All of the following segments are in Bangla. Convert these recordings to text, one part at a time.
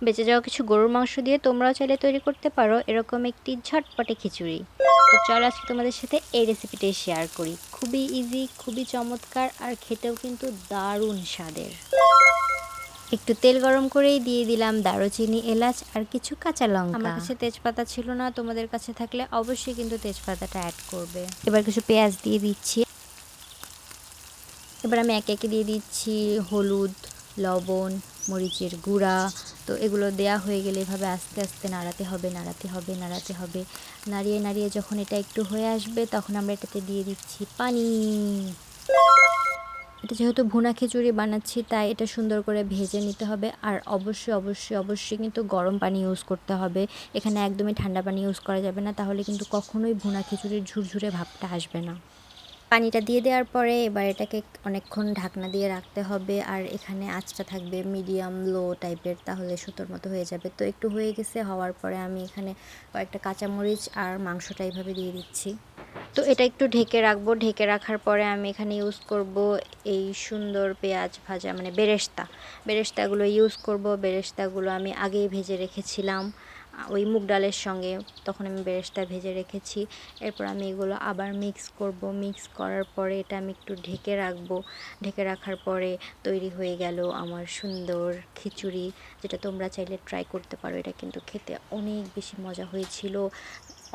বেঁচে যাওয়া কিছু গরুর মাংস দিয়ে তোমরাও চাইলে তৈরি করতে পারো এরকম একটি ঝটপটে খিচুড়ি। তো চলো আজকে তোমাদের সাথে এই রেসিপিটাই শেয়ার করি। খুবই ইজি, খুবই চমৎকার, আর খেতেও কিন্তু দারুণ স্বাদের। একটু তেল গরম করেই দিয়ে দিলাম দারুচিনি, এলাচ আর কিছু কাঁচা লঙ্কা। আমার কাছে তেজপাতা ছিল না, তোমাদের কাছে থাকলে অবশ্যই কিন্তু তেজপাতাটা অ্যাড করবে। এবার কিছু পেঁয়াজ দিয়ে দিচ্ছি। এবার আমি একে একে দিয়ে দিচ্ছি হলুদ, লবণ, মরিচের গুঁড়া। তো এগুলো দেয়া হয়ে গেলে এভাবে আস্তে আস্তে নাড়াতে হবে, নাড়াতে হবে, নাড়াতে হবে। নাড়িয়ে নাড়িয়ে যখন এটা একটু হয়ে আসবে তখন আমরা এটাতে দিয়ে দিচ্ছি পানি। এটা যেহেতু ভুনা খিচুড়ি বানাচ্ছি তাই এটা সুন্দর করে ভেজে নিতে হবে। আর অবশ্যই অবশ্যই অবশ্যই কিন্তু গরম পানি ইউজ করতে হবে। এখানে একদমই ঠান্ডা পানি ইউজ করা যাবে না, তাহলে কিন্তু কখনোই ভুনা খিচুড়ির ঝুরঝুরে ভাবটা আসবে না। পানিটা দিয়ে দেওয়ার পরে এবার এটাকে অনেকক্ষণ ঢাকনা দিয়ে রাখতে হবে। আর এখানে আঁচটা থাকবে মিডিয়াম লো টাইপের, তাহলে সুতোর মতো হয়ে যাবে। তো একটু হয়ে গেছে, হওয়ার পরে আমি এখানে কয়েকটা কাঁচামরিচ আর মাংসটা এইভাবে দিয়ে দিচ্ছি। তো এটা একটু ঢেকে রাখবো। ঢেকে রাখার পরে আমি এখানে ইউজ করব এই সুন্দর পেঁয়াজ ভাজা, মানে বেরেস্তাগুলো ইউজ করব। বেরেস্তাগুলো আমি আগেই ভেজে রেখেছিলাম ওই মুগ ডালের সঙ্গে, তখন আমি বেরেস্তা ভেজে রেখেছি। এরপর আমি এগুলো আবার মিক্স করব। মিক্স করার পরে এটা আমি একটু ঢেকে রাখবো। ঢেকে রাখার পরে তৈরি হয়ে গেল আমার সুন্দর খিচুড়ি, যেটা তোমরা চাইলে ট্রাই করতে পারো। এটা কিন্তু খেতে অনেক বেশি মজা হয়েছিল,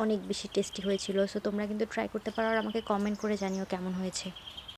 অনেক বেশি টেস্টি হয়েছিল। সো তোমরা কিন্তু ট্রাই করতে পারো আর আমাকে কমেন্ট করে জানিও কেমন হয়েছে।